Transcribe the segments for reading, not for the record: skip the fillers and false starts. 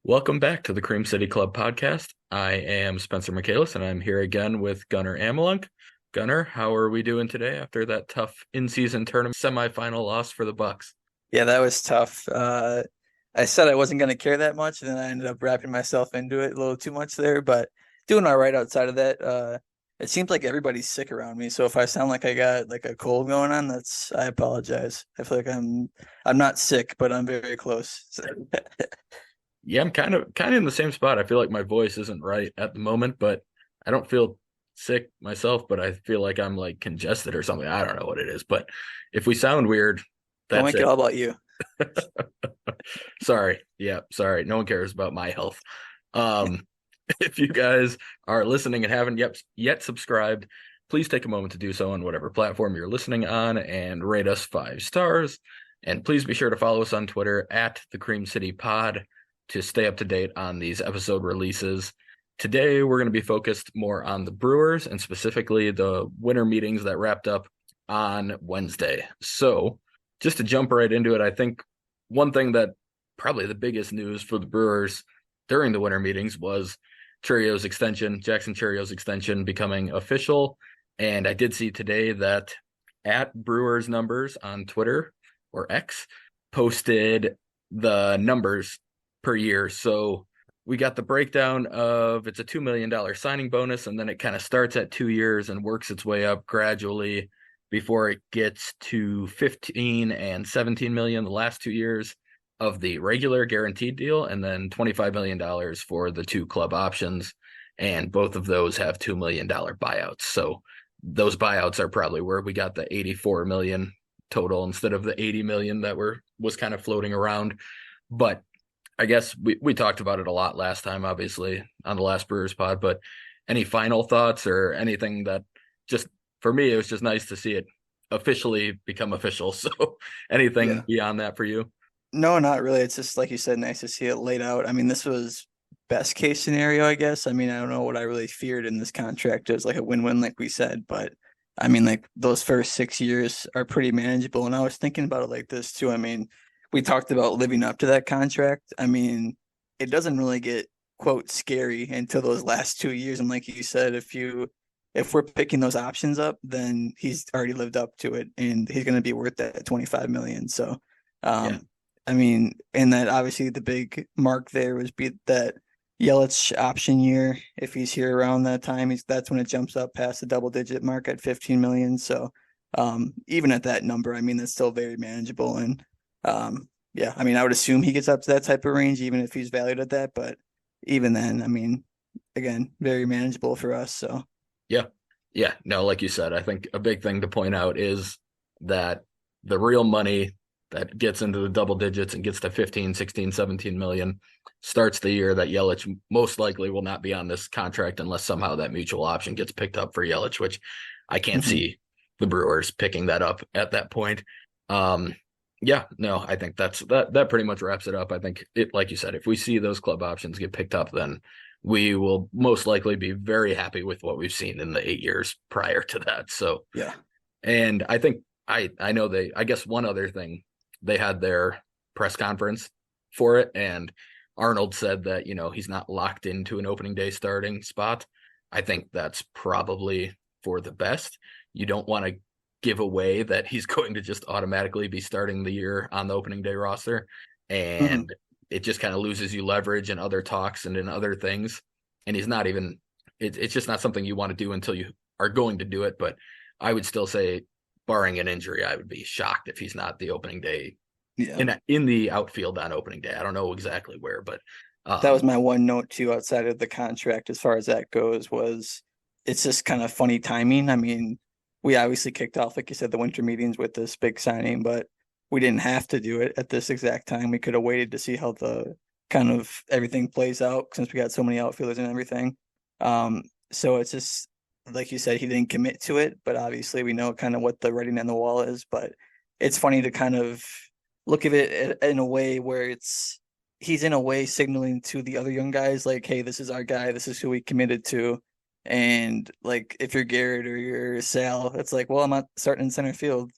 Welcome back to the Cream City Club podcast. I am Spencer Michaelis, and I'm here again with Gunnar Amelunk. Gunnar, how are we doing today after that tough in-season tournament semifinal loss for the Bucks? Yeah, that was tough. I said I wasn't going to care that much, and then I ended up wrapping myself into it a little too much there, but doing all right outside of that. It seems like everybody's sick around me, so if I sound like I got like a cold going on, I apologize. I feel like I'm not sick, but I'm very close. Yeah, I'm kind of in the same spot. I feel like my voice isn't right at the moment, but I don't feel sick myself, but I feel like I'm like congested or something. I don't know what it is, but if we sound weird, Don't that's make it it. all about you. Sorry. Yeah, sorry. No one cares about my health. Um, if you guys are listening and haven't yet subscribed, please take a moment to do so on whatever platform you're listening on and rate us 5 stars. And please be sure to follow us on Twitter at the Cream City Pod to stay up to date on these episode releases. Today, we're going to be focused more on the Brewers and specifically the winter meetings that wrapped up on Wednesday. So, just to jump right into it, I think one thing that probably the biggest news for the Brewers during the winter meetings was Jackson Chourio's extension becoming official. And I did see today that at Brewers Numbers on Twitter or X posted the numbers per year. So we got the breakdown of it's a $2 million signing bonus, and then it kind of starts at 2 years and works its way up gradually before it gets to 15 and 17 million the last 2 years of the regular guaranteed deal, and then $25 million for the two club options. And both of those have $2 million buyouts. So those buyouts are probably where we got the 84 million total instead of the 80 million that was kind of floating around. But I guess we talked about it a lot last time, obviously, on the last Brewers pod. But any final thoughts or anything that just for me, it was just nice to see it officially become official. So anything Yeah. beyond that for you? No, not really. It's just like you said, nice to see it laid out. I mean, this was best case scenario, I guess. I mean, I don't know what I really feared in this contract. It was like a win-win, like we said, but I mean, like those first 6 years are pretty manageable. And I was thinking about it like this too. I mean, we talked about living up to that contract. I mean, it doesn't really get quote scary until those last 2 years. And like you said, if we're picking those options up, then he's already lived up to it and he's going to be worth that 25 million. So, Yeah. um, I mean, and that obviously the big mark there was be that Yelich option year. If he's here around that time, that's when it jumps up past the double digit mark at 15 million. So even at that number, I mean, that's still very manageable. And yeah, I mean, I would assume he gets up to that type of range, even if he's valued at that. But even then, I mean, again, very manageable for us. So Yeah. Yeah. No, like you said, I think a big thing to point out is that the real money that gets into the double digits and gets to 15, 16, 17 million starts the year that Yelich most likely will not be on this contract unless somehow that mutual option gets picked up for Yelich, which I can't mhm. see the Brewers picking that up at that point. Um, yeah, no, I think that pretty much wraps it up. I think it, like you said, if we see those club options get picked up, then we will most likely be very happy with what we've seen in the 8 years prior to that. So, Yeah. and I think I know I guess one other thing, they had their press conference for it, and Arnold said that, he's not locked into an opening day starting spot. I think that's probably for the best. You don't want to give away that he's going to just automatically be starting the year on the opening day roster. Mhm. And it just kind of loses you leverage in other talks and in other things. And he's not even, it's just not something you want to do until you are going to do it. But I would still say, barring an injury, I would be shocked if he's not the opening day Yeah. in the outfield on opening day. I don't know exactly where, but That was um, my one note too outside of the contract as far as that goes was it's just kind of funny timing. I mean, we obviously kicked off, like you said, the winter meetings with this big signing, but we didn't have to do it at this exact time. We could have waited to see how the kind of everything plays out since we got so many outfielders and everything. Um, so it's just like you said, he didn't commit to it, but obviously we know kind of what the writing on the wall is. But it's funny to kind of look at it in a way where he's in a way signaling to the other young guys like, hey, this is our guy, this is who we committed to. And like if you're Garrett or you're Sal, it's like, well, I'm not starting in center field.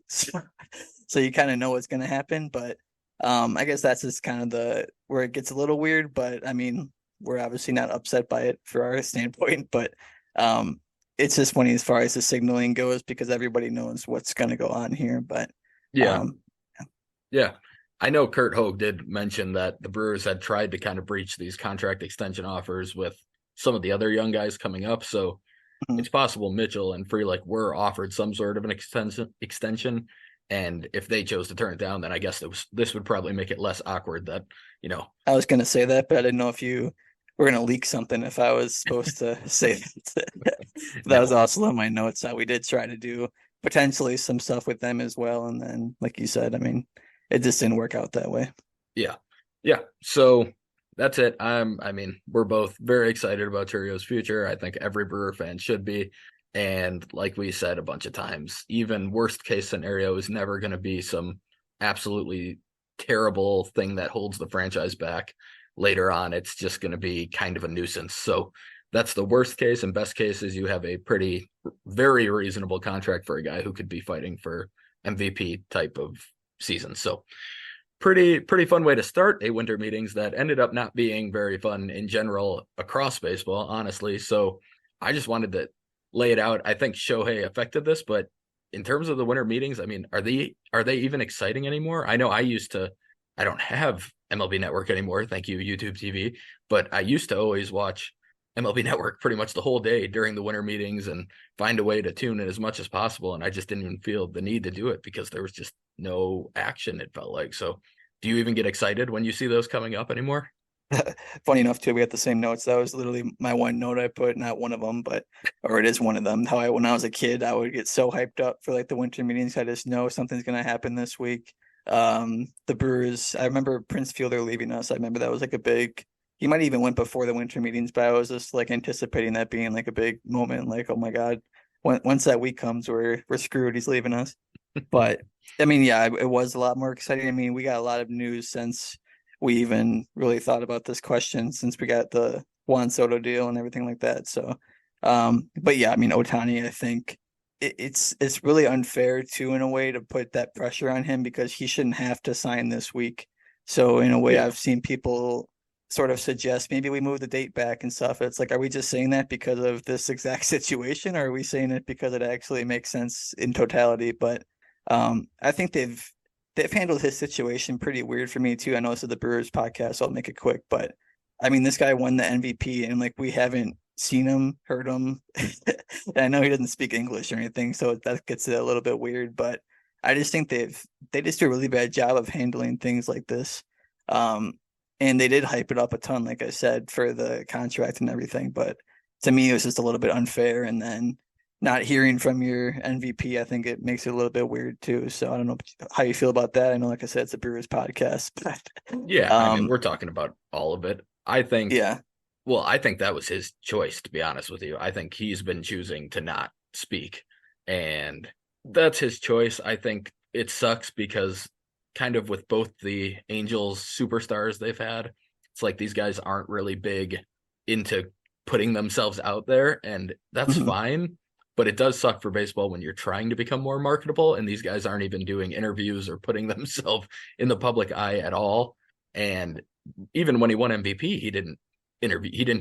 So you kind of know what's gonna happen. But I guess that's just kind of the where it gets a little weird, but I mean, we're obviously not upset by it for our standpoint, but um, it's just funny as far as the signaling goes because everybody knows what's going to go on here. But Yeah, um, yeah. I know Kurt Hogue did mention that the Brewers had tried to kind of breach these contract extension offers with some of the other young guys coming up. So mhm. it's possible Mitchell and Frelick were offered some sort of an extension. And if they chose to turn it down, then I guess this would probably make it less awkward that, you know, I was going to say that, but I didn't know if you were going to leak something if I was supposed to say that. That was no. also on my notes that we did try to do potentially some stuff with them as well. And then, like you said, I mean, it just didn't work out that way. Yeah. Yeah. So that's it. I mean, we're both very excited about Chourio's future. I think every Brewer fan should be. And like we said a bunch of times, even worst case scenario is never going to be some absolutely terrible thing that holds the franchise back later on. It's just going to be kind of a nuisance. So that's the worst case. And best case is you have a pretty, very reasonable contract for a guy who could be fighting for MVP type of season. So pretty fun way to start a winter meetings that ended up not being very fun in general across baseball, honestly. So I just wanted to lay it out. I think Shohei affected this, but in terms of the winter meetings, I mean, are they even exciting anymore? I know I don't have MLB Network anymore. Thank you, YouTube TV. But I used to always watch MLB Network pretty much the whole day during the winter meetings and find a way to tune in as much as possible. And I just didn't even feel the need to do it because there was just no action, it felt like. So do you even get excited when you see those coming up anymore? Funny enough, too, we got the same notes. That was literally my one note I put, not one of them, but or it is one of them. When I was a kid, I would get so hyped up for like the winter meetings. I just know something's gonna happen this week. The Brewers. I remember Prince Fielder leaving us. I remember that was like a big. He might even went before the winter meetings, but I was just like anticipating that being like a big moment. Like, oh my God, once that week comes, we're screwed. He's leaving us. But I mean, yeah, it was a lot more exciting. I mean, we got a lot of news since we even really thought about this question since we got the Juan Soto deal and everything like that. So, but yeah, I mean, Otani, I think it's really unfair too, in a way, to put that pressure on him because he shouldn't have to sign this week. So, in a way, Yeah. I've seen people sort of suggest maybe we move the date back and stuff. It's like, are we just saying that because of this exact situation, or are we saying it because it actually makes sense in totality? But I think they've handled his situation pretty weird for me too. I know this is the Brewers podcast, so I'll make it quick, but I mean, this guy won the MVP, and like we haven't seen him, heard him. And I know he doesn't speak English or anything, so that gets it a little bit weird. But I just think they just do a really bad job of handling things like this. Um, and they did hype it up a ton, like I said, for the contract and everything. But to me, it was just a little bit unfair. And then not hearing from your MVP, I think it makes it a little bit weird too. So I don't know how you feel about that. I know, like I said, it's a Brewers podcast, but Yeah. I mean, we're talking about all of it. yeah, I think that was his choice, to be honest with you. I think he's been choosing to not speak, and that's his choice. I think it sucks because, kind of with both the Angels superstars they've had, it's like these guys aren't really big into putting themselves out there, and that's mhm. fine. But it does suck for baseball when you're trying to become more marketable, and these guys aren't even doing interviews or putting themselves in the public eye at all. And even when he won MVP, he didn't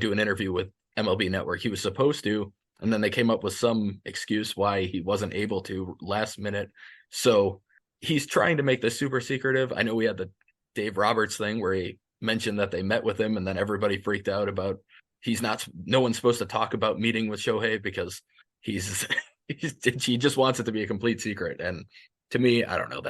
do an interview with MLB Network. He was supposed to, and then they came up with some excuse why he wasn't able to last minute. So he's trying to make this super secretive. I know we had the Dave Roberts thing where he mentioned that they met with him, and then everybody freaked out about no one's supposed to talk about meeting with Shohei because he's, he just wants it to be a complete secret. And to me, I don't know,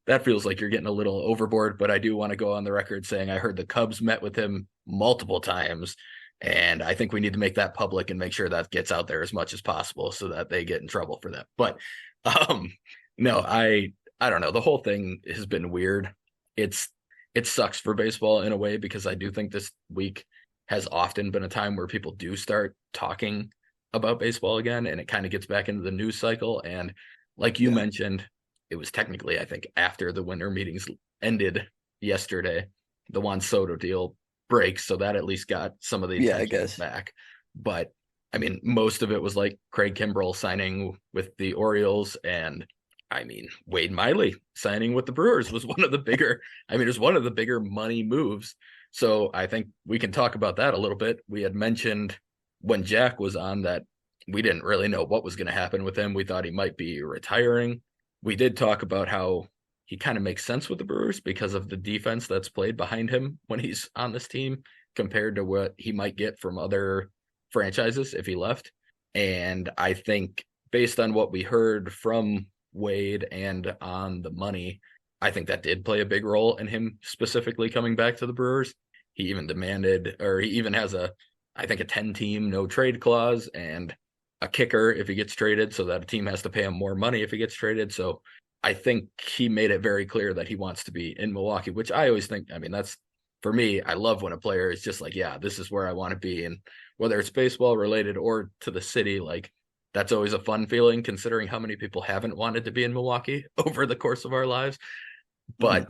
that feels like you're getting a little overboard, but I do want to go on the record saying I heard the Cubs met with him multiple times, and I think we need to make that public and make sure that gets out there as much as possible so that they get in trouble for that. But um no, I don't know. The whole thing has been weird. It's it sucks for baseball in a way because I do think this week has often been a time where people do start talking about baseball again, and it kind of gets back into the news cycle. And like you Yeah, mentioned, it was technically, I think, after the winter meetings ended yesterday, the Juan Soto deal breaks, so that at least got some of the yeah, I attention guess. back. But I mean, most of it was like Craig Kimbrell signing with the Orioles, and I mean, Wade Miley signing with the Brewers was one of the bigger, I mean, it was one of the bigger money moves. So I think we can talk about that a little bit. We had mentioned when Jack was on that we didn't really know what was going to happen with him. We thought he might be retiring. We did talk about how he kind of makes sense with the Brewers because of the defense that's played behind him when he's on this team compared to what he might get from other franchises if he left. And I think based on what we heard from Wade and on the money, I think that did play a big role in him specifically coming back to the Brewers. He even demanded, or he even has I think a 10-team no trade clause and a kicker if he gets traded, so that a team has to pay him more money if he gets traded. So I think he made it very clear that he wants to be in Milwaukee, which I always think, I mean, that's for me, I love when a player is just like, yeah, this is where I want to be. And whether it's baseball related or to the city, like that's always a fun feeling considering how many people haven't wanted to be in Milwaukee over the course of our lives. But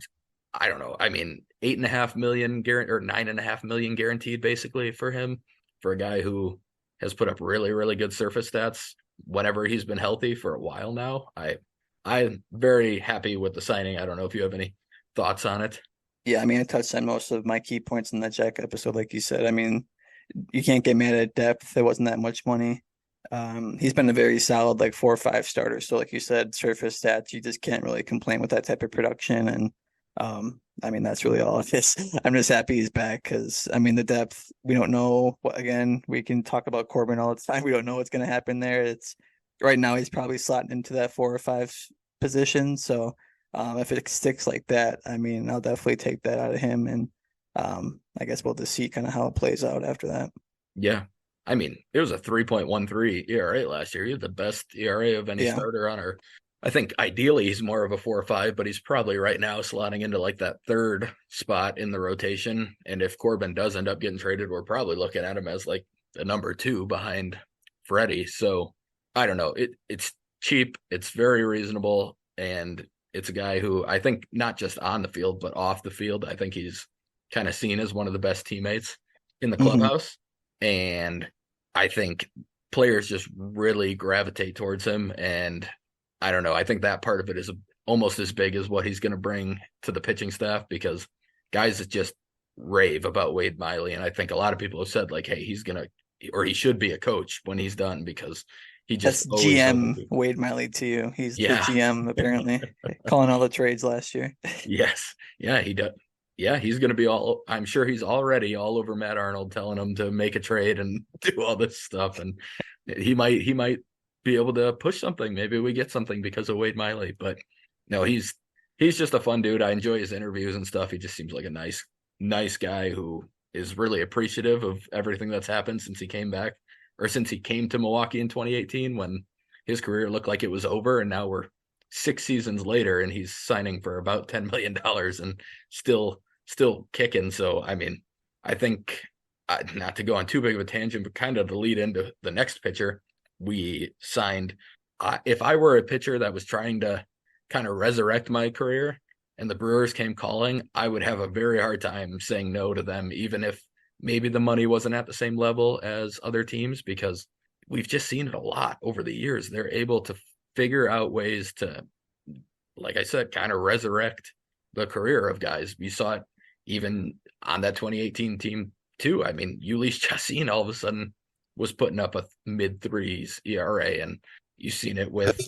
I don't know. I mean, 8.5 million or 9.5 million guaranteed basically for him, for a guy who has put up really, really good surface stats whenever he's been healthy for a while now. I'm very happy with the signing. I don't know if you have any thoughts on it. Yeah, I mean, I touched on most of my key points in that Jack episode, like you said. I mean, you can't get mad at depth. There wasn't that much money. He's been a very solid, like 4 or 5 starter. So, like you said, surface stats, you just can't really complain with that type of production. And I mean, that's really all it is. I'm just happy he's back because, I mean, the depth, we don't know. Again, we can talk about Corbin all the time. We don't know what's going to happen there. It's right now he's probably slotting into that 4 or 5 position. So, if it sticks like that, I mean, I'll definitely take that out of him. And I guess we'll just see kind of how it plays out after that. Yeah. I mean, it was a 3.13 ERA last year. He had the best ERA of any starter on our. I think ideally he's more of a 4 or 5, but he's probably right now slotting into like that third spot in the rotation. And if Corbin does end up getting traded, we're probably looking at him as like the number 2 behind Freddie. So I don't know. It's cheap. It's very reasonable. And it's a guy who I think not just on the field, but off the field, I think he's kind of seen as one of the best teammates in the clubhouse. And I think players just really gravitate towards him. And I don't know. I think that part of it is almost as big as what he's going to bring to the pitching staff because guys that just rave about Wade Miley. And I think a lot of people have said like, hey, he's going to, or he should be a coach when he's done because he just that's GM Wade Miley to you. He's the GM apparently calling all the trades last year. Yes. Yeah, he does. Yeah, he's going to be I'm sure he's already all over Matt Arnold telling him to make a trade and do all this stuff. And he might be able to push something. Maybe we get something because of Wade Miley, but no, he's just a fun dude. I enjoy his interviews and stuff. He just seems like a nice guy who is really appreciative of everything that's happened since he came back or since he came to Milwaukee in 2018 when his career looked like it was over. And now we're 6 seasons later and he's signing for about $10 million and still kicking. So, I mean, I think not to go on too big of a tangent, but kind of to lead into the next pitcher we signed. If I were a pitcher that was trying to kind of resurrect my career and the Brewers came calling, I would have a very hard time saying no to them, even if maybe the money wasn't at the same level as other teams, because we've just seen it a lot over the years. They're able to figure out ways to, like I said, kind of resurrect the career of guys. We saw it even on that 2018 team too. I mean, Yelich Chassin all of a sudden was putting up a mid-3s ERA, and you've seen it with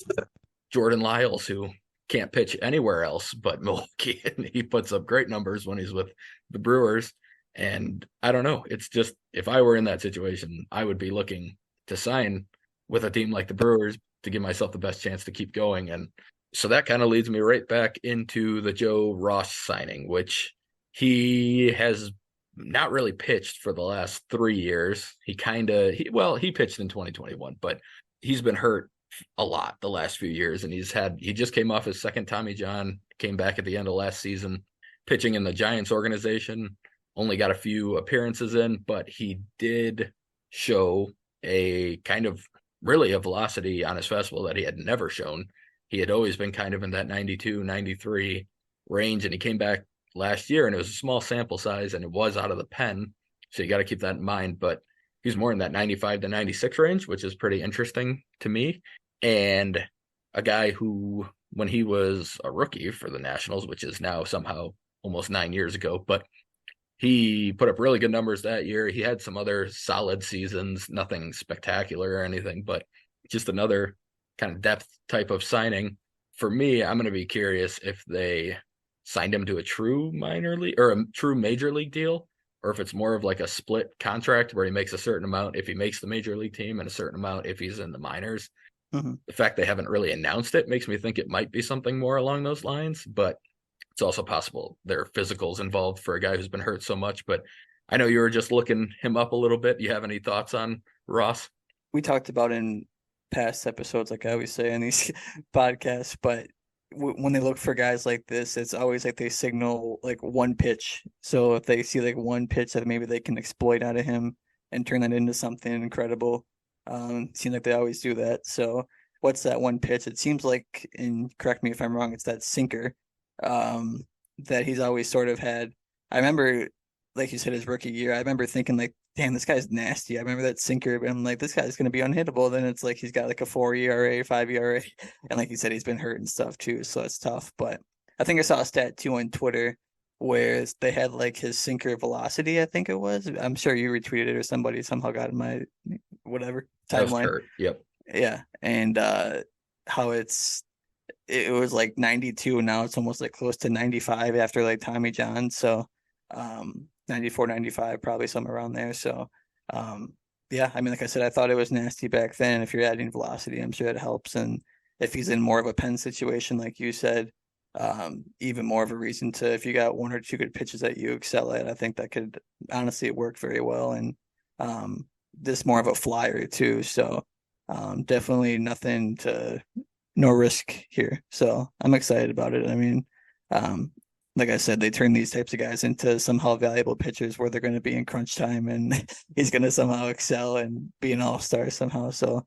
Jordan Lyles, who can't pitch anywhere else but Milwaukee, and he puts up great numbers when he's with the Brewers. And I don't know. It's just, if I were in that situation, I would be looking to sign with a team like the Brewers to give myself the best chance to keep going. And so that kind of leads me right back into the Joe Ross signing, which he has not really pitched for the last 3 years. He pitched in 2021, but he's been hurt a lot the last few years. And he just came off his second Tommy John, came back at the end of last season, pitching in the Giants organization, only got a few appearances in, but he did show a kind of really a velocity on his fastball that he had never shown. He had always been kind of in that 92, 93 range, and he came back last year, and it was a small sample size, and it was out of the pen, so you got to keep that in mind. But he's more in that 95 to 96 range, which is pretty interesting to me. And a guy who when he was a rookie for the Nationals, which is now somehow almost 9 years ago. But he put up really good numbers that year. He had some other solid seasons, nothing spectacular or anything, but just another kind of depth type of signing. For me, I'm going to be curious if they signed him to a true minor league or a true major league deal, or if it's more of like a split contract where he makes a certain amount if he makes the major league team and a certain amount if he's in the minors. Mm-hmm. The fact they haven't really announced it makes me think it might be something more along those lines, but it's also possible there are physicals involved for a guy who's been hurt so much. But I know you were just looking him up a little bit. You have any thoughts on Ross? We talked about in past episodes, like I always say in these podcasts, but when they look for guys like this, it's always like they signal like one pitch. So if they see like one pitch that maybe they can exploit out of him and turn that into something incredible, seems like they always do that. So what's that one pitch? It seems like, and correct me if I'm wrong, it's that sinker that he's always sort of had. I remember, like you said, his rookie year, I remember thinking like, damn, this guy's nasty. I remember that sinker, but I'm like, this guy's going to be unhittable. Then it's like he's got like a 4 ERA, 5 ERA. And like you said, he's been hurt and stuff too. So it's tough. But I think I saw a stat too on Twitter where they had like his sinker velocity, I think it was. I'm sure you retweeted it or somebody somehow got in my whatever That was timeline. Kurt. Yep. Yeah. And how it was like 92. Now it's almost like close to 95 after like Tommy John. So 94, 95, probably somewhere around there. So, yeah, I mean, like I said, I thought it was nasty back then. If you're adding velocity, I'm sure it helps. And if he's in more of a pen situation, like you said, even more of a reason to, if you got one or two good pitches that you excel at, I think that could honestly work very well. And this more of a flyer too. So, definitely no risk here. So I'm excited about it. I mean, um, like I said, they turn these types of guys into somehow valuable pitchers where they're going to be in crunch time and he's going to somehow excel and be an all-star somehow. So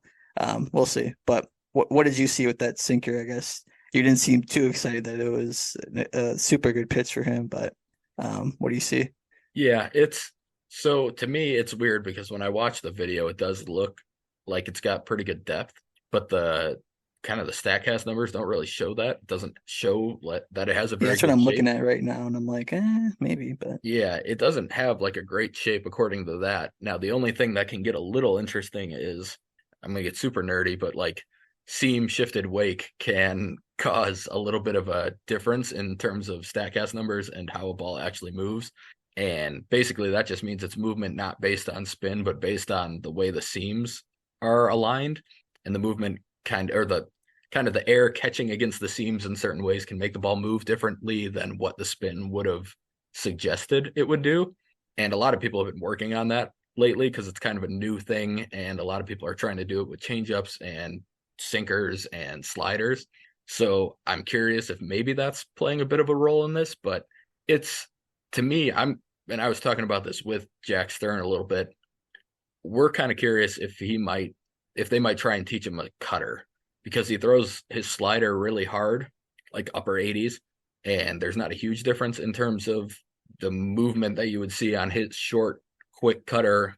we'll see. But what did you see with that sinker? I guess you didn't seem too excited that it was a super good pitch for him, but what do you see? Yeah, it's so to me, it's weird because when I watch the video, it does look like it's got pretty good depth, but the kind of the Statcast numbers don't really show that. It doesn't show that it has a Yeah, very that's what good I'm shape. looking at right now, and I'm like, maybe, but Yeah, it doesn't have like a great shape according to that. Now, the only thing that can get a little interesting is I'm gonna get super nerdy, but like seam shifted wake can cause a little bit of a difference in terms of Statcast numbers and how a ball actually moves. And basically, that just means it's movement not based on spin, but based on the way the seams are aligned, and the movement kind of the air catching against the seams in certain ways can make the ball move differently than what the spin would have suggested it would do. And a lot of people have been working on that lately because it's kind of a new thing. And a lot of people are trying to do it with changeups and sinkers and sliders. So I'm curious if maybe that's playing a bit of a role in this, but it's to me, and I was talking about this with Jack Stern a little bit. We're kind of curious if they might try and teach him a cutter because he throws his slider really hard, like upper 80s, and there's not a huge difference in terms of the movement that you would see on his short, quick cutter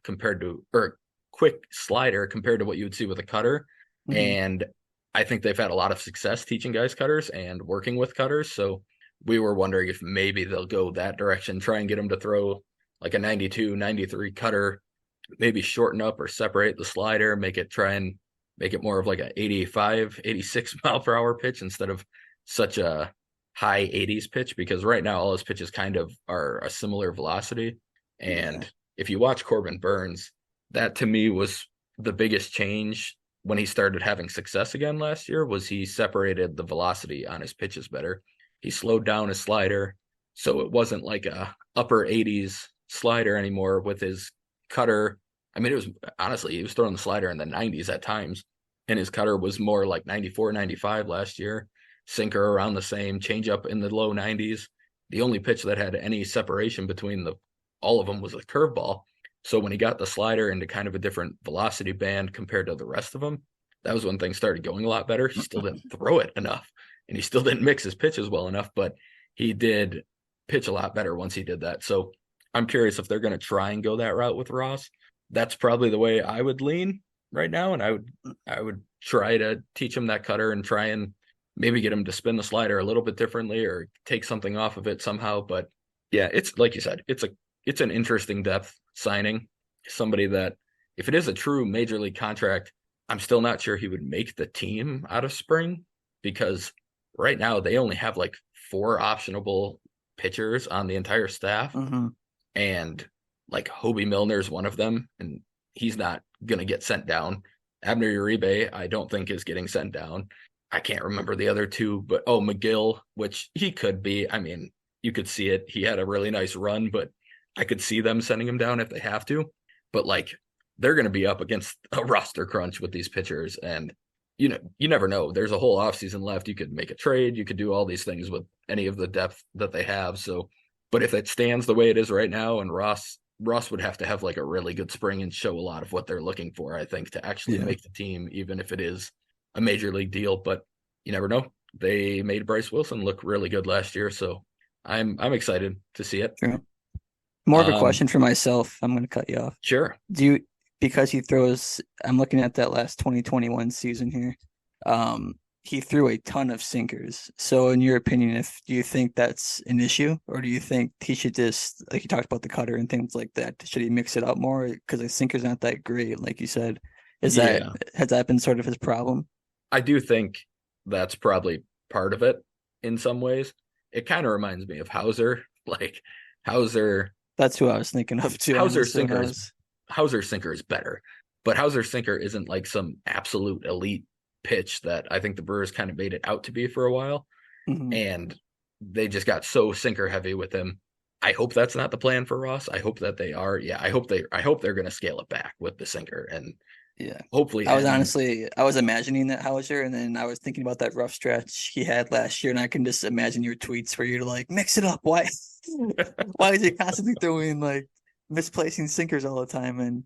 or quick slider compared to what you would see with a cutter. mhm. And I think they've had a lot of success teaching guys cutters and working with cutters. So we were wondering if maybe they'll go that direction, try and get him to throw like a 92, 93 cutter, maybe shorten up or separate the slider, try and make it more of like a 85, 86 mile per hour pitch instead of such a high 80s pitch, because right now all his pitches kind of are a similar velocity. Yeah, And if you watch Corbin Burns, that to me was the biggest change when he started having success again last year was he separated the velocity on his pitches better. He slowed down his slider, so it wasn't like a upper 80s slider anymore with his cutter. I mean, it was honestly, he was throwing the slider in the 90s at times, and his cutter was more like 94, 95 last year. Sinker around the same, changeup in the low 90s. The only pitch that had any separation between all of them was a curveball. So when he got the slider into kind of a different velocity band compared to the rest of them, that was when things started going a lot better. He still didn't throw it enough, and he still didn't mix his pitches well enough, but he did pitch a lot better once he did that. So I'm curious if they're going to try and go that route with Ross. That's probably the way I would lean right now, and I would try to teach him that cutter and try and maybe get him to spin the slider a little bit differently or take something off of it somehow. But yeah, it's like you said, it's an interesting depth signing. Somebody that if it is a true major league contract, I'm still not sure he would make the team out of spring because right now they only have like 4 optionable pitchers on the entire staff. Mm-hmm. And like Hobie Milner's one of them, and he's not going to get sent down. Abner Uribe, I don't think is getting sent down. I can't remember the other two, but McGill, which he could be. I mean, you could see it. He had a really nice run, but I could see them sending him down if they have to. But like, they're going to be up against a roster crunch with these pitchers, and you never know. There's a whole offseason left. You could make a trade. You could do all these things with any of the depth that they have. So, but if it stands the way it is right now, and Ross would have to have like a really good spring and show a lot of what they're looking for, I think, to actually make the team, even if it is a major league deal. But you never know. They made Bryce Wilson look really good last year, so I'm excited to see it. True. More of a question for myself. I'm going to cut you off. Sure. Because he throws, I'm looking at that last 2021 season here. He threw a ton of sinkers. So in your opinion, do you think that's an issue, or do you think he should just, like you talked about the cutter and things like that, should he mix it up more? Because the sinker's not that great, like you said. Has that been sort of his problem? I do think that's probably part of it in some ways. It kind of reminds me of Hauser. Like Hauser. That's who I was thinking of too. Hauser's sinker is better, but Hauser's sinker isn't like some absolute elite pitch that I think the Brewers kind of made it out to be for a while. Mm-hmm. And they just got so sinker heavy with him. I hope that's not the plan for Ross. I hope that they are. Yeah, I hope they're going to scale it back with the sinker, and yeah, hopefully. I was imagining that Hauser, and then I was thinking about that rough stretch he had last year, and I can just imagine your tweets where you're like, mix it up. Why is he constantly throwing like misplacing sinkers all the time? And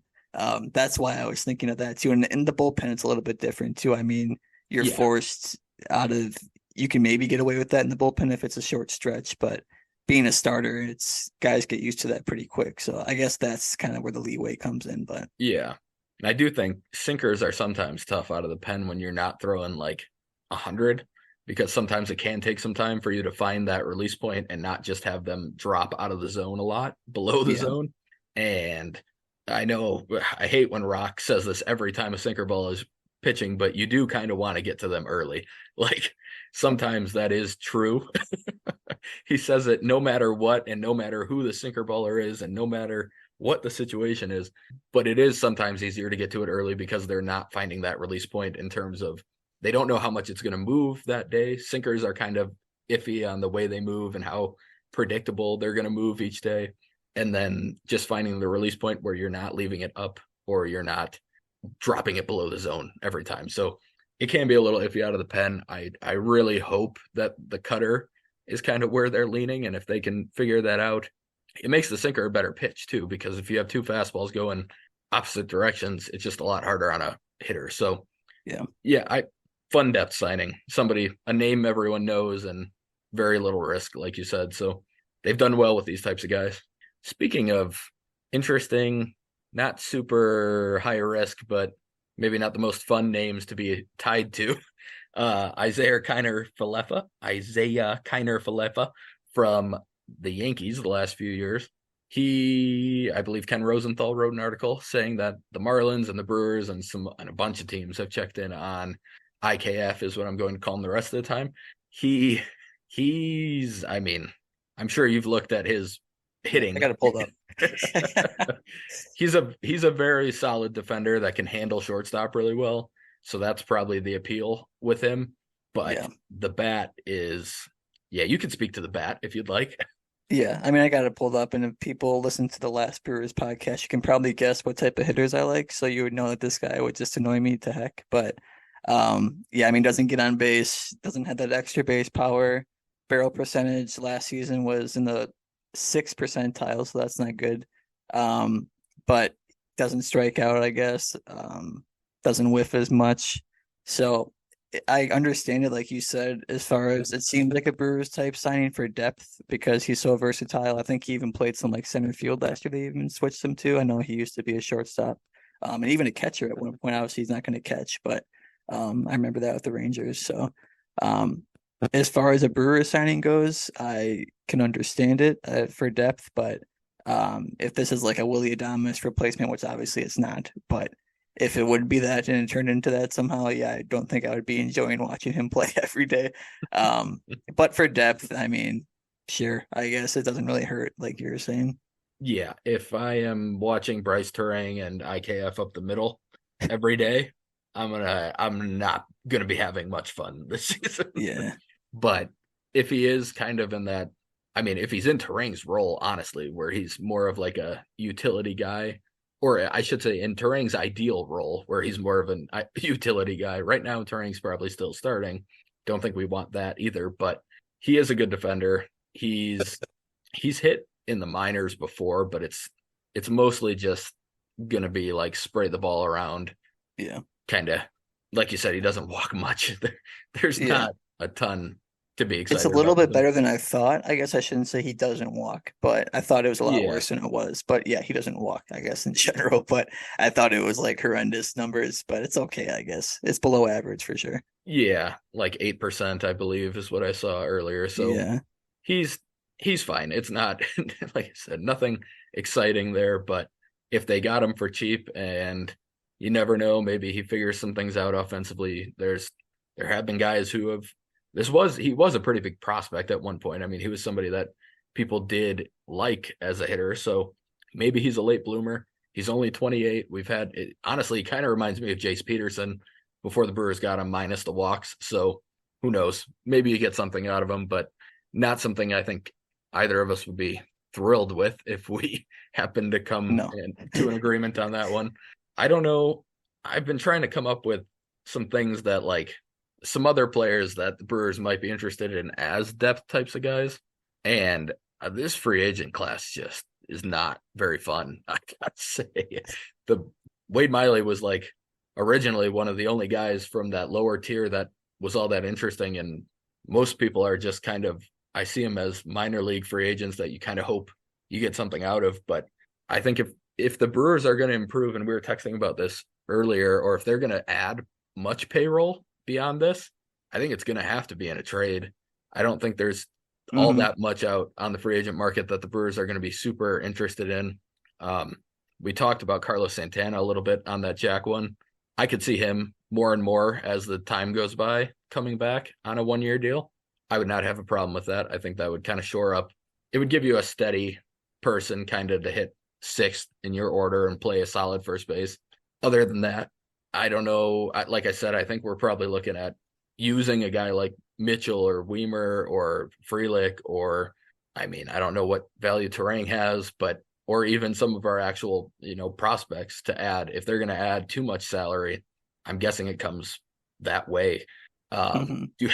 that's why I was thinking of that too. And in the bullpen, it's a little bit different too. I mean, you're forced out of, you can maybe get away with that in the bullpen if it's a short stretch, but being a starter, it's guys get used to that pretty quick. So I guess that's kind of where the leeway comes in. But yeah, and I do think sinkers are sometimes tough out of the pen when you're not throwing like 100, because sometimes it can take some time for you to find that release point and not just have them drop out of the zone a lot below the zone. And I know I hate when Rock says this every time a sinker ball is pitching, but you do kind of want to get to them early. Like sometimes that is true. He says it no matter what, and no matter who the sinker baller is, and no matter what the situation is, but it is sometimes easier to get to it early because they're not finding that release point in terms of they don't know how much it's going to move that day. Sinkers are kind of iffy on the way they move and how predictable they're going to move each day. And then just finding the release point where you're not leaving it up or you're not dropping it below the zone every time. So it can be a little iffy out of the pen. I really hope that the cutter is kind of where they're leaning. And if they can figure that out, it makes the sinker a better pitch too, because if you have 2 fastballs going opposite directions, it's just a lot harder on a hitter. So fun depth signing, a name everyone knows, and very little risk, like you said. So they've done well with these types of guys. Speaking of interesting, not super high risk, but maybe not the most fun names to be tied to, Isaiah Kiner Falefa from the Yankees the last few years. I believe Ken Rosenthal wrote an article saying that the Marlins and the Brewers and a bunch of teams have checked in on IKF, is what I'm going to call him the rest of the time. I mean, I'm sure you've looked at his hitting. I got it pulled up. He's a very solid defender that can handle shortstop really well. So that's probably the appeal with him. But the bat is, you could speak to the bat if you'd like. Yeah, I mean, I got it pulled up, and if people listen to the last Brewers podcast, you can probably guess what type of hitters I like. So you would know that this guy would just annoy me to heck. But I mean, doesn't get on base, doesn't have that extra base power. Barrel percentage last season was in the 6th percentile, so that's not good. But doesn't strike out, I guess. Doesn't whiff as much. So I understand it, like you said, as far as it seems like a Brewers type signing for depth because he's so versatile. I think he even played some like center field last year. They even switched him to. I know he used to be a shortstop, and even a catcher at one point. Obviously, he's not going to catch, but I remember that with the Rangers. So Um, as far as a Brewer signing goes, I can understand it for depth, but if this is like a Willie Adames replacement, which obviously it's not, but if it would be that and it turned into that somehow, yeah, I don't think I would be enjoying watching him play every day. Um, but for depth, I mean, sure, I guess it doesn't really hurt, like you were saying. Yeah, if I am watching Bryce Turang and IKF up the middle every day, I'm not gonna be having much fun this season. Yeah, But if he is kind of in that, I mean, if he's in Turang's role, honestly, where he's more of like a utility guy, or I should say in Turang's ideal role, where he's more of an utility guy. Right now, Turang's probably still starting. Don't think we want that either, but he is a good defender. He's hit in the minors before, but it's mostly just gonna be like spray the ball around, yeah, kind of like you said. He doesn't walk much. There's yeah. not a ton to be It's a excited little about bit with him. better than I thought. I guess I shouldn't say he doesn't walk, but I thought it was a lot Yeah, worse than it was. But yeah, he doesn't walk, I guess, in general. But I thought it was like horrendous numbers, but it's okay, I guess. It's below average for sure. yeah, like 8%, I believe, is what I saw earlier. So Yeah. he's he's fine. It's not like I said, nothing exciting there, but if they got him for cheap and you never know, maybe he figures some things out offensively. There have been guys who have he was a pretty big prospect at one point. I mean, he was somebody that people did like as a hitter. So maybe he's a late bloomer. He's only 28. We've had it honestly he kind of reminds me of Jace Peterson before the Brewers got him minus the walks. So who knows? Maybe you get something out of him, but not something I think either of us would be thrilled with if we happen to come No. to an agreement on that one. I don't know. I've been trying to come up with some things that like some other players that the Brewers might be interested in as depth types of guys. And this free agent class just is not very fun. I gotta say, the Wade Miley was like originally one of the only guys from that lower tier that was all that interesting, and most people are just kind of I see him as minor league free agents that you kind of hope you get something out of. But I think if the Brewers are going to improve, and we were texting about this earlier, or if they're going to add much payroll beyond this, I think it's going to have to be in a trade. I don't think there's all Hmm. that much out on the free agent market that the Brewers are going to be super interested in. Um, we talked about Carlos Santana a little bit on that Jack one. I could see him more and more as the time goes by coming back on a 1 year deal. I would not have a problem with that. I think that would kind of shore up. It would give you a steady person kind of to hit sixth in your order and play a solid first base. Other than that, I don't know. Like I said, I think we're probably looking at using a guy like Mitchell or Weimer or Frelick or, I mean, I don't know what value Terang has, but or even some of our actual, prospects to add. If they're going to add too much salary, I'm guessing it comes that way. Hmm. Do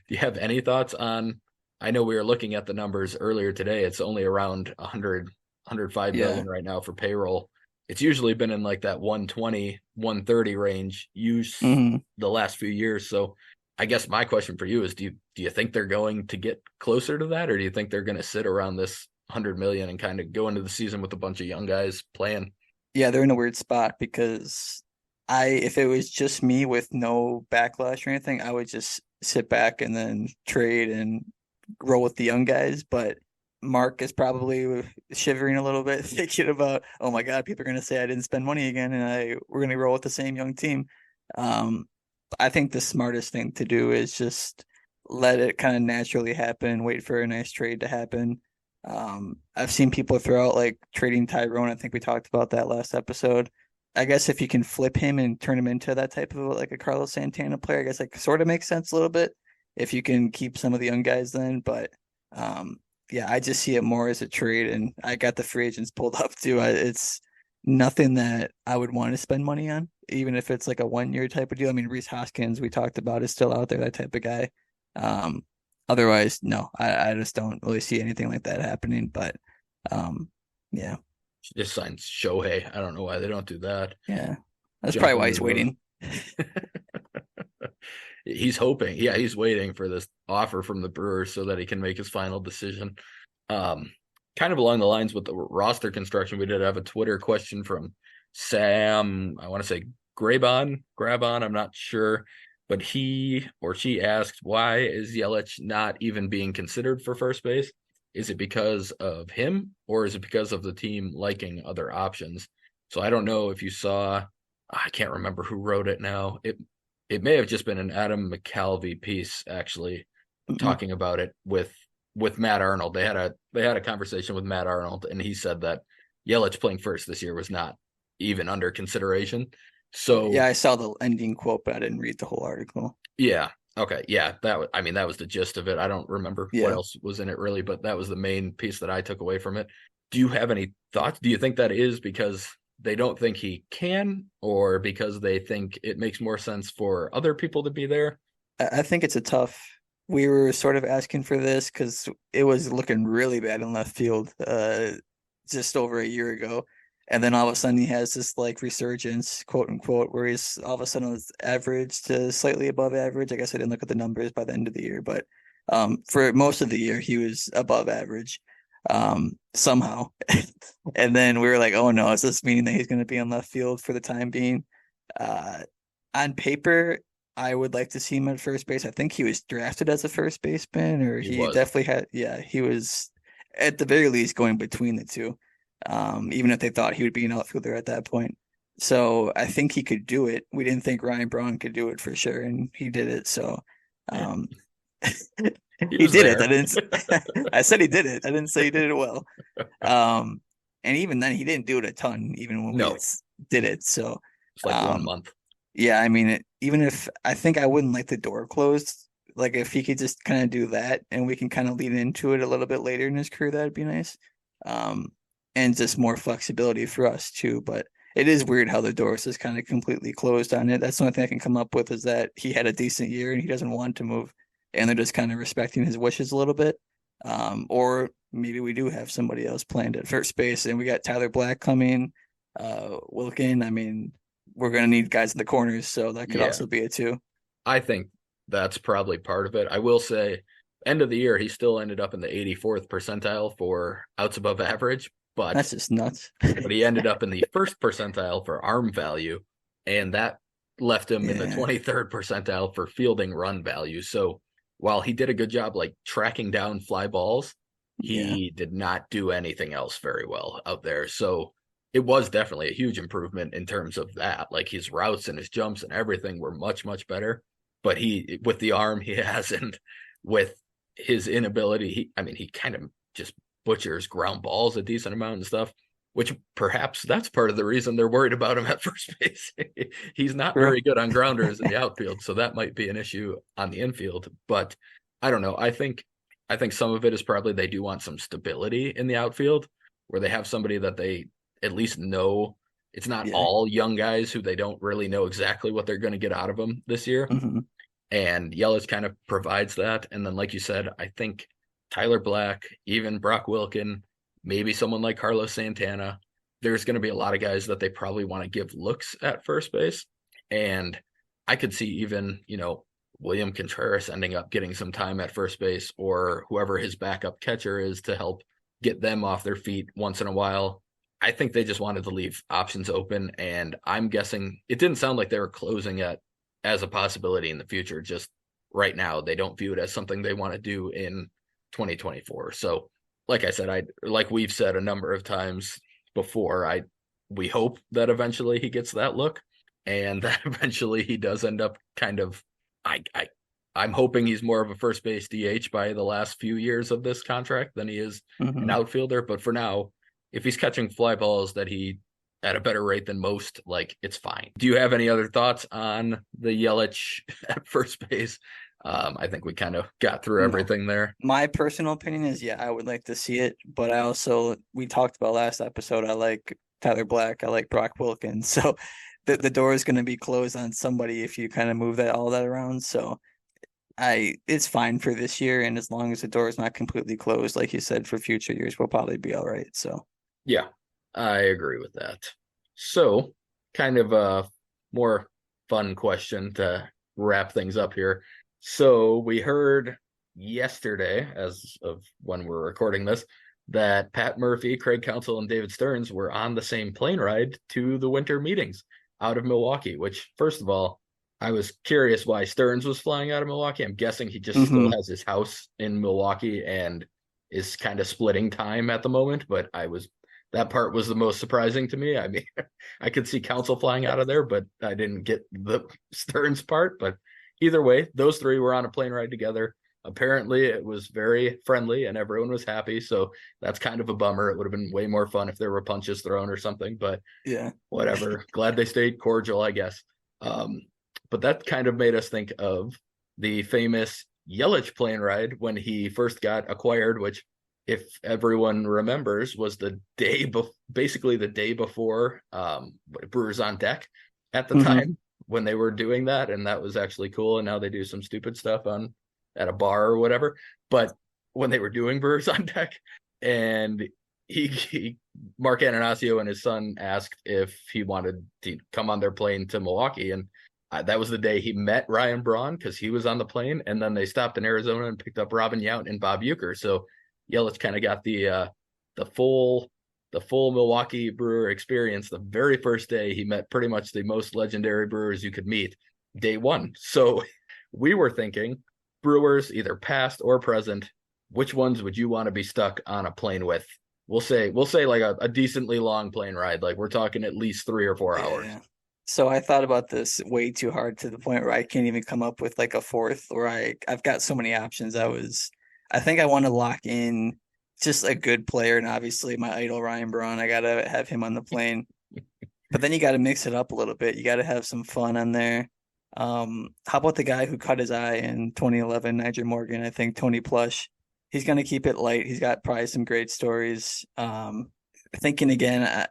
you have any thoughts on? I know we were looking at the numbers earlier today. It's only around 105 Yeah. million right now for payroll. It's usually been in like that 120, 130 range use Hmm. the last few years. So I guess my question for you is do you think they're going to get closer to that, or do you think they're going to sit around this 100 million and kind of go into the season with a bunch of young guys playing? Yeah, they're in a weird spot because if it was just me with no backlash or anything, I would just sit back and then trade and roll with the young guys. But Mark is probably shivering a little bit, thinking about, oh my God, people are going to say I didn't spend money again, and we're going to roll with the same young team. Um, I think the smartest thing to do is just let it kind of naturally happen, wait for a nice trade to happen. I've seen people throw out like trading Tyrone. I think we talked about that last episode. I guess if you can flip him and turn him into that type of like a Carlos Santana player, I guess like sort of makes sense a little bit if you can keep some of the young guys then. But yeah, I just see it more as a trade, and I got the free agents pulled up too. It's nothing that I would want to spend money on, even if it's like a 1 year type of deal. I mean, Reese Hoskins we talked about is still out there, that type of guy. Um, Otherwise, no, I just don't really see anything like that happening. But um, yeah, She just signs Shohei. I don't know why they don't do that. yeah, that's Jump probably why into he's those. waiting. He's hoping. Yeah, he's waiting for this offer from the Brewers so that he can make his final decision. Um, Kind of along the lines with the roster construction, we did have a Twitter question from Sam. I want to say Grabon. I'm not sure. but he or she asked, why is Yelich not even being considered for first base? Is it because of him or is it because of the team liking other options? So I don't know if you saw, I can't remember who wrote it now. It may have just been an Adam McCalvey piece actually Mhm. talking about it with Matt Arnold. They had a conversation with Matt Arnold, and he said that Yelich playing first this year was not even under consideration. Okay. Yeah, So I saw the ending quote, but I didn't read the whole article. yeah, okay, yeah, I mean that was the gist of it. I don't remember what Yeah. else was in it really, but that was the main piece that I took away from it. Do you have any thoughts? Do you think that is because they don't think he can, or because they think it makes more sense for other people to be there? I think it's a tough. We were sort of asking for this because it was looking really bad in left field just over a year ago. And then all of a sudden he has this like resurgence, quote unquote, where he's all of a sudden it's average to slightly above average. I guess I didn't look at the numbers by the end of the year, but for most of the year he was above average somehow. And then we were like, oh no, is this meaning that he's going to be in left field for the time being? Uh, on paper, I would like to see him at first base. I think he was drafted as a first baseman, or He he was. definitely had, yeah, he was at the very least going between the two, even if they thought he would be an outfielder at that point. So I think he could do it. We didn't think Ryan Braun could do it for sure, and he did it. So um, He he was did it. I there. didn't. I said he did it. I didn't say he did it well. Um, and even then, he didn't do it a ton, even when we No, did it. So it's like one um, month. yeah, I mean, even if I think I wouldn't like the door closed, like if he could just kind of do that and we can kind of lead into it a little bit later in his career, that'd be nice. Um, and just more flexibility for us too. But it is weird how the doors is kind of completely closed on it. That's the only thing I can come up with is that he had a decent year and he doesn't want to move, and they're just kind of respecting his wishes a little bit. Or maybe we do have somebody else planned at first base, and we got Tyler Black coming, Wilkin. I mean, we're going to need guys in the corners, so that could Yeah, also be it too. I think that's probably part of it. I will say, end of the year, he still ended up in the 84th percentile for outs above average, That's just nuts. but he ended up in the first percentile for arm value, and that left him in the Yeah, 23rd percentile for fielding run value. So while he did a good job like tracking down fly balls, yeah. he did not do anything else very well out there. So it was definitely a huge improvement in terms of that. Like his routes and his jumps and everything were much, much better. But he, with the arm he has and with his inability, I mean, he kind of just butchers ground balls a decent amount and stuff, which perhaps that's part of the reason they're worried about him at first base. He's not True. very good on grounders in the outfield, so that might be an issue on the infield. But I don't know. I think some of it is probably they do want some stability in the outfield where they have somebody that they at least know. It's not Yeah. all young guys who they don't really know exactly what they're going to get out of them this year. Hmm. And Yelich kind of provides that. And then, like you said, I think Tyler Black, even Brock Wilkin, maybe someone like Carlos Santana, there's going to be a lot of guys that they probably want to give looks at first base. And I could see even, William Contreras ending up getting some time at first base or whoever his backup catcher is to help get them off their feet once in a while. I think they just wanted to leave options open. And I'm guessing it didn't sound like they were closing at as a possibility in the future. Just right now, they don't view it as something they want to do in 2024. So, like I said, like we've said a number of times before, we hope that eventually he gets that look, and that eventually he does end up kind of. I, I I'm hoping he's more of a first base DH by the last few years of this contract than he is an Hmm. outfielder. But for now, if he's catching fly balls that he at a better rate than most, like it's fine. Do you have any other thoughts on the Yelich at first base? I think we kind of got through No. everything there. My personal opinion is, yeah, I would like to see it, but I also we talked about last episode. I like Tyler Black. I like Brock Wilkins. So the door is going to be closed on somebody if you kind of move all that around. So it's fine for this year, and as long as the door is not completely closed, like you said, for future years, we'll probably be all right. So Yeah, I agree with that. So, kind of a more fun question to wrap things up here. So, we heard yesterday, as of when we're recording this, that Pat Murphy, Craig Counsell, and David Stearns were on the same plane ride to the winter meetings out of Milwaukee, which, first of all, I was curious why Stearns was flying out of Milwaukee. I'm guessing he just still Hmm. has his house in Milwaukee and is kind of splitting time at the moment. But that part was the most surprising to me. I mean, I could see Counsell flying out of there, but I didn't get the Stearns part. But either way, those three were on a plane ride together. Apparently, it was very friendly and everyone was happy. So that's kind of a bummer. It would have been way more fun if there were punches thrown or something. But Yeah. whatever. Glad they stayed cordial, I guess. Um, but that kind of made us think of the famous Yelich plane ride when he first got acquired, which, if everyone remembers, was basically the day before Brewers on Deck at the Hmm. time when they were doing that, and that was actually cool. And now they do some stupid stuff at a bar or whatever. But when they were doing Brewers on Deck, and he Mark Ananasio and his son asked if he wanted to come on their plane to Milwaukee, and that was the day he met Ryan Braun because he was on the plane, and then they stopped in Arizona and picked up Robin Yount and Bob Uecker. So Yelich kind of got the full the full Milwaukee Brewer experience. The very first day, he met pretty much the most legendary Brewers you could meet, day one. So we were thinking, Brewers, either past or present, which ones would you want to be stuck on a plane with? We'll say like a decently long plane ride. Like we're talking at least 3 or 4 hours. Yeah. So I thought about this way too hard to the point where I can't even come up with like a fourth, or I've got so many options. I think I want to lock in just a good player, and obviously my idol Ryan Braun. I gotta have him on the plane. But then you gotta mix it up a little bit. You gotta have some fun on there. How about the guy who cut his eye in 2011, Niger Morgan? I think Tony Plush. He's gonna keep it light. He's got probably some great stories. Thinking again,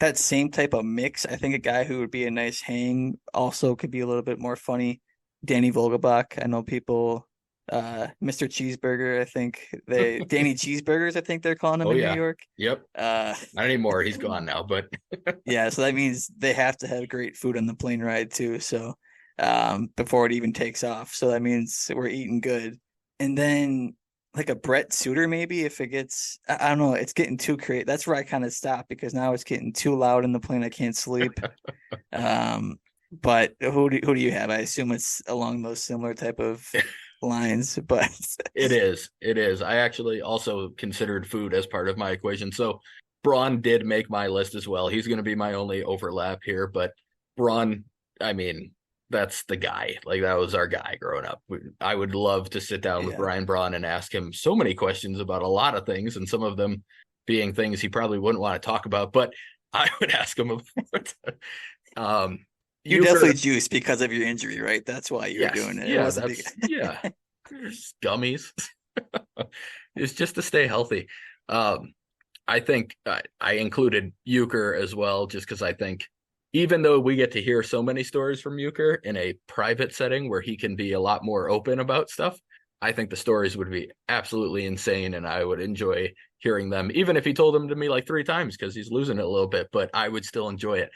that same type of mix. I think a guy who would be a nice hang also could be a little bit more funny. Danny Vogelbach. I know people, Mr. Cheeseburger. I think Danny Cheeseburgers. I think they're calling him Oh in New yeah. York. Yep. Uh, Not anymore. He's gone now, but yeah, so that means they have to have great food on the plane ride too. So, before it even takes off. So that means we're eating good. And then like a Brett Suter, maybe if it gets, I don't know, it's getting too creative. That's where I kind of stop because now it's getting too loud in the plane. I can't sleep. Um, but who do you have? I assume it's along those similar type of lines, but it is. It is. I actually also considered food as part of my equation. So Braun did make my list as well. He's going to be my only overlap here, but Braun, I mean, that's the guy. Like that was our guy growing up. I would love to sit down with yeah. Ryan Braun and ask him so many questions about a lot of things, and some of them being things he probably wouldn't want to talk about, but I would ask him about. um, You Euchre, definitely juiced because of your injury, right? That's why you were yes, doing it. It yeah, wasn't that's because yeah. There's gummies. It's just to stay healthy. Um, I think I included Euchre as well, just because I think even though we get to hear so many stories from Euchre in a private setting where he can be a lot more open about stuff, I think the stories would be absolutely insane, and I would enjoy hearing them, even if he told them to me like 3 times because he's losing it a little bit. But I would still enjoy it.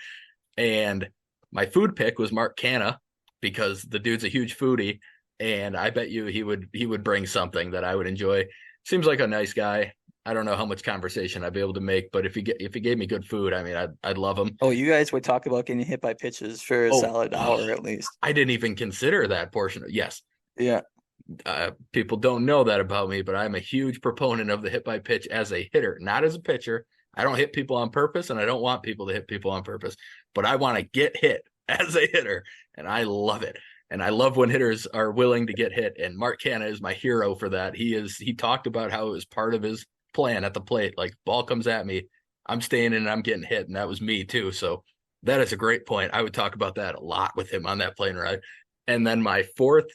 And my food pick was Mark Canna because the dude's a huge foodie, and I bet you he would bring something that I would enjoy. Seems like a nice guy. I don't know how much conversation I'd be able to make, but if he gave me good food, I mean, I'd love him. oh, you guys would talk about getting hit by pitches for a Oh, solid oh, hour at least. I didn't even consider that portion. Yes, Yeah. people don't know that about me, but I'm a huge proponent of the hit by pitch as a hitter, not as a pitcher. I don't hit people on purpose, and I don't want people to hit people on purpose, but I want to get hit as a hitter, and I love it. And I love when hitters are willing to get hit. And Mark Canna is my hero for that. He talked about how it was part of his plan at the plate. Like ball comes at me, I'm staying in and I'm getting hit. And that was me too. So that is a great point. I would talk about that a lot with him on that plane ride. And then my fourth,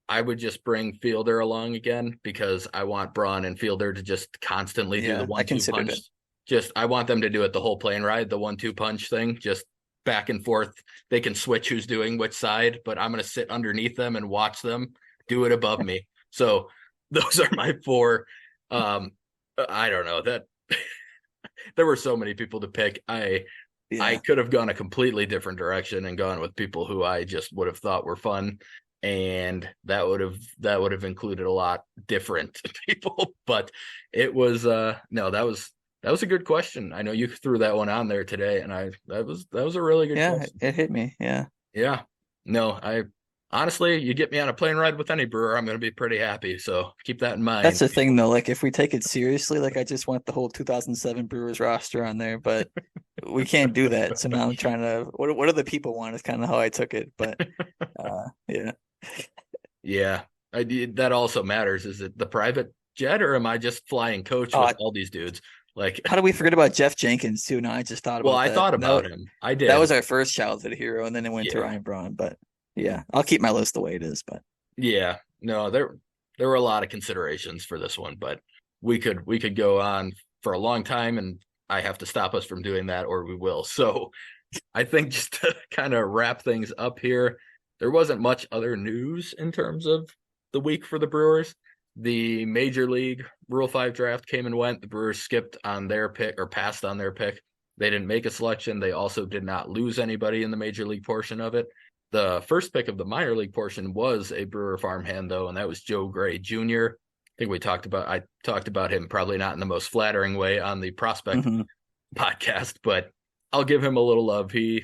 I would just bring Fielder along again because I want Braun and Fielder to just constantly do the Yeah, I 1-2 considered punch. it. Just I want them to do it the whole plane ride, the 1-2 punch thing, just back and forth. They can switch who's doing which side, but I'm going to sit underneath them and watch them do it above me. So those are my four. I don't know that there were so many people to pick. I Yeah. could have gone a completely different direction and gone with people who I just would have thought were fun, and that would have included a lot different people. But it was no, that was a good question. I know you threw that one on there today, and that was a really good Yeah, question. it hit me. Yeah. Yeah. No, I honestly, you get me on a plane ride with any Brewer, I'm going to be pretty happy. So keep that in That's mind. the thing though, like if we take it seriously, like I just want the whole 2007 Brewers roster on there, but we can't do that. So now I'm trying to what do the people want is kind of how I took it, but yeah. Yeah, that also matters. Is it the private jet or am I just flying coach with Oh, all these dudes? Like, how do we forget about Jeff Jenkins too? Now I just thought well, about I that. thought about him. I That did. was our first childhood hero, and then it went to Yeah. Ryan Braun. But yeah, I'll keep my list the way it is. But Yeah. No, there were a lot of considerations for this one, but we could go on for a long time and I have to stop us from doing that or we will. So I think just to kind of wrap things up here, there wasn't much other news in terms of the week for the Brewers. The Major League Rule 5 draft came and went. The Brewers skipped on their pick or passed on their pick. They didn't make a selection. They also did not lose anybody in the Major League portion of it. The first pick of the minor league portion was a Brewer farmhand, though, and that was Joe Gray Jr. I talked about him probably not in the most flattering way on the prospect mm-hmm. podcast, but I'll give him a little love. He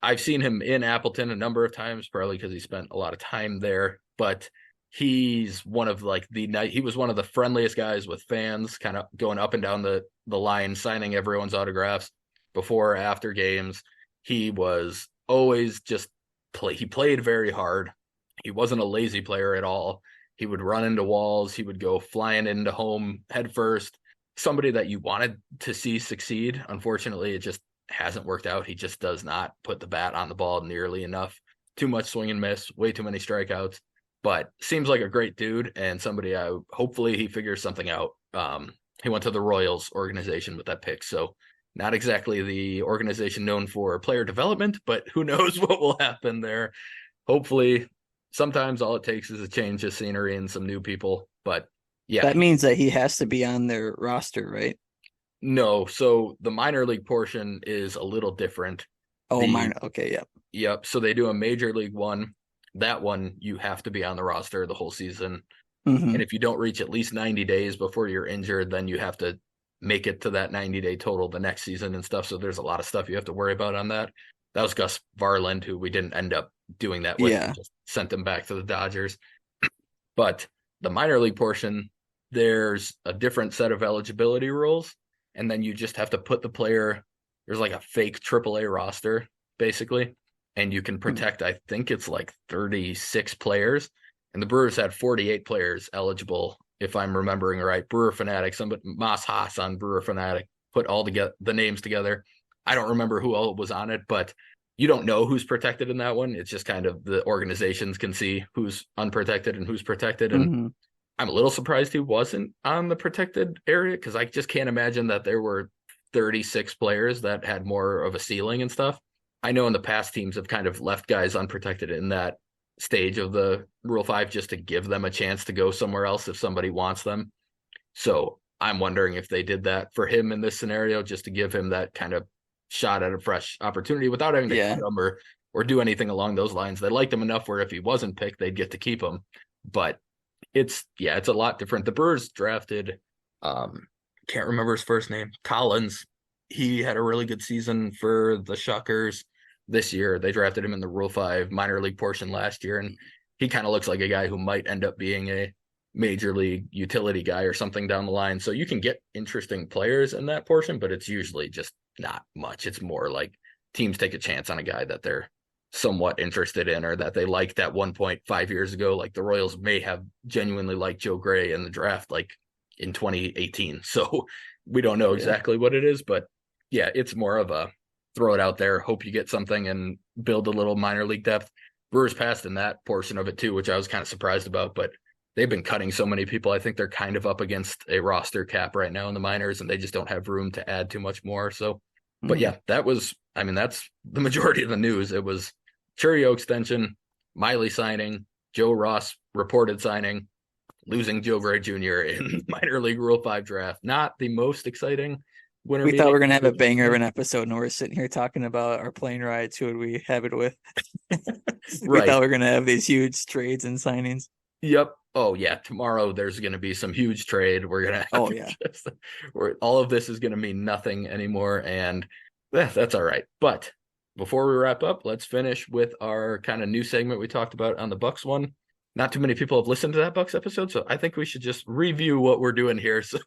I've seen him in Appleton a number of times, probably because he spent a lot of time there, but he's one of like he was one of the friendliest guys with fans, kind of going up and down the line, signing everyone's autographs before or after games. He was always just he played very hard. He wasn't a lazy player at all. He would run into walls, he would go flying into home head first. Somebody that you wanted to see succeed. Unfortunately, it just hasn't worked out. He just does not put the bat on the ball nearly enough. Too much swing and miss, way too many strikeouts. But seems like a great dude and somebody hopefully he figures something out. He went to the Royals organization with that pick, so not exactly the organization known for player development, but who knows what will happen there. Hopefully, sometimes all it takes is a change of scenery and some new people. But yeah, That means that he has to be on their roster, right? no. So the minor league portion is a little different. Oh, The minor. Okay, yeah. Yep. So they do a major league one. That one you have to be on the roster the whole season. Mm-hmm. And if you don't reach at least 90 days before you're injured, then you have to make it to that 90-day total the next season and stuff. So there's a lot of stuff you have to worry about on that. That was Gus Varland, who we didn't end up doing that with. We Yeah. just sent him back to the Dodgers. But the minor league portion, there's a different set of eligibility rules. And then you just have to put the player, there's like a fake AAA roster, basically. And you can Hmm. protect, I think it's like 36 players. And the Brewers had 48 players eligible, if I'm remembering right. Brewer Fanatic, somebody Moss Haas on Brewer Fanatic put all together the names together. I don't remember who all was on it, but you don't know who's protected in that one. It's just kind of the organizations can see who's unprotected and who's protected. And Mm-hmm. I'm a little surprised he wasn't on the protected area because I just can't imagine that there were 36 players that had more of a ceiling and stuff. I know in the past teams have kind of left guys unprotected in that stage of the Rule 5 just to give them a chance to go somewhere else if somebody wants them. So I'm wondering if they did that for him in this scenario just to give him that kind of shot at a fresh opportunity without having to Yeah. cut him or do anything along those lines. They liked him enough where if he wasn't picked, they'd get to keep him. But it's a lot different. The Brewers drafted can't remember his first name, Collins. He had a really good season for the Shuckers this year. They drafted him in the Rule 5 minor league portion last year, and he kind of looks like a guy who might end up being a major league utility guy or something down the line. So you can get interesting players in that portion, but it's usually just not much. It's more like teams take a chance on a guy that they're somewhat interested in or that they liked at 1.5 years ago. Like the Royals may have genuinely liked Joe Gray in the draft like in 2018. So we don't know Yeah. exactly what it is, but yeah, it's more of a throw it out there, hope you get something and build a little minor league depth. Brewers passed in that portion of it too, which I was kind of surprised about, but they've been cutting so many people. I think they're kind of up against a roster cap right now in the minors and they just don't have room to add too much more. So, but Mm-hmm. yeah, that's the majority of the news. It was Chourio extension, Miley signing, Joe Ross reported signing, losing Joe Gray Jr. in minor league Rule 5 draft. Not the most exciting winter We thought we meeting. were gonna have a banger of an episode, and we're sitting here talking about our plane rides. Who would we have it with? We Right. thought we were gonna have these huge trades and signings. Yep. Oh yeah. Tomorrow there's going to be some huge trade. We're gonna have Oh yeah. where all of this is going to mean nothing anymore, and that's all right. But before we wrap up, let's finish with our kind of new segment we talked about on the Bucks one. Not too many people have listened to that Bucks episode, so I think we should just review what we're doing here. So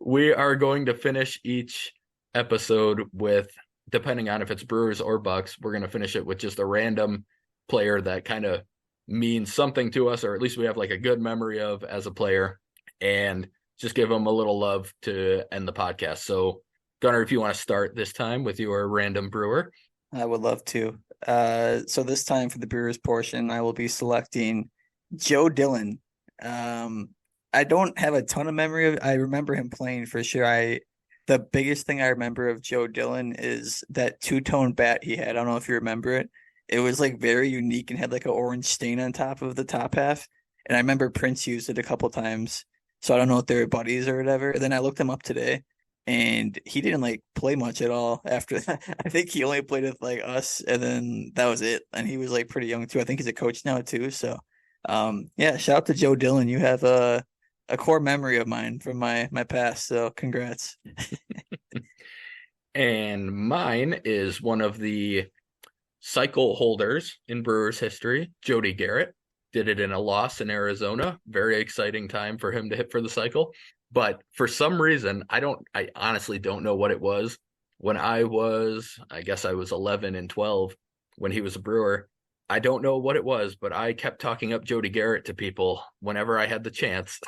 we are going to finish each episode with, depending on if it's Brewers or Bucks, we're going to finish it with just a random player that kind of means something to us, or at least we have like a good memory of as a player, and just give them a little love to end the podcast. So Gunnar, if you want to start this time with your random Brewer. I would love to. So this time for the Brewers portion, I will be selecting Joe Dillon. I don't have a ton of memory of. I remember him playing for sure. The biggest thing I remember of Joe Dillon is that two-tone bat he had. I don't know if you remember it. It was like very unique and had like an orange stain on top of the top half. And I remember Prince used it a couple times. So I don't know if they were buddies or whatever. And then I looked him up today, and he didn't like play much at all after that. I think he only played with like us, and then that was it. And he was like pretty young too. I think he's a coach now too. So yeah, shout out to Joe Dillon. You have a core memory of mine from my past. So congrats. And mine is one of the cycle holders in Brewers history, Jody Garrett. Did it in a loss in Arizona. Very exciting time for him to hit for the cycle. But for some reason, I honestly don't know what it was. When I guess I was 11 and 12 when he was a Brewer. I don't know what it was, but I kept talking up Jody Garrett to people whenever I had the chance.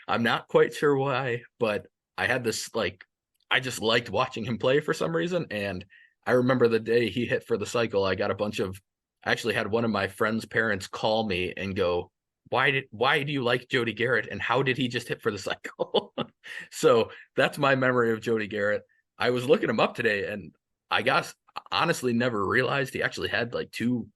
I'm not quite sure why, but I had this, like, I just liked watching him play for some reason. And I remember the day he hit for the cycle, I actually had one of my friend's parents call me and go, why do you like Jody Garrett, and how did he just hit for the cycle? So that's my memory of Jody Garrett. I was looking him up today, and I guess honestly never realized he actually had like two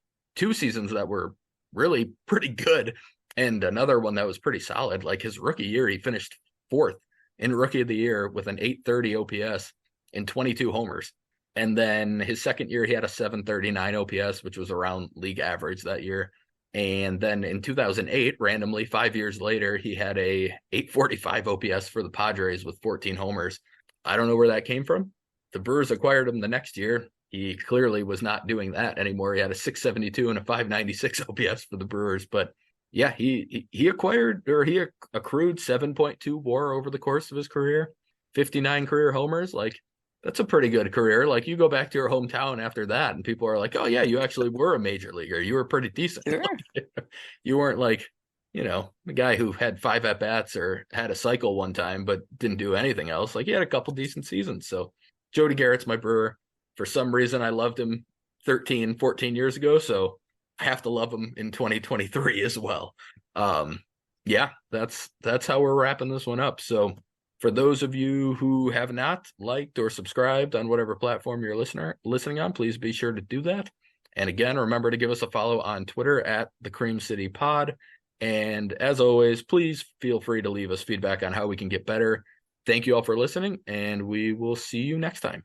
seasons that were really pretty good, and another one that was pretty solid. Like his rookie year, he finished 4th in Rookie of the Year with an 830 OPS and 22 homers. And then his second year, he had a 739 OPS, which was around league average that year. And then in 2008, randomly, 5 years later, he had a 845 OPS for the Padres with 14 homers. I don't know where that came from. The Brewers acquired him the next year. He clearly was not doing that anymore. He had a 672 and a 596 OPS for the Brewers. But yeah, he accrued 7.2 WAR over the course of his career, 59 career homers. Like, that's a pretty good career. Like, you go back to your hometown after that, and people are like, "Oh yeah, you actually were a major leaguer. You were pretty decent. Sure. You weren't like, the guy who had 5 at bats or had a cycle one time but didn't do anything else. Like, he had a couple decent seasons." So Jody Garrett's my Brewer. For some reason, I loved him 13, 14 years ago, so I have to love him in 2023 as well. Yeah, that's how we're wrapping this one up. So for those of you who have not liked or subscribed on whatever platform you're listening on, please be sure to do that. And again, remember to give us a follow on Twitter at the Cream City Pod. And as always, please feel free to leave us feedback on how we can get better. Thank you all for listening, and we will see you next time.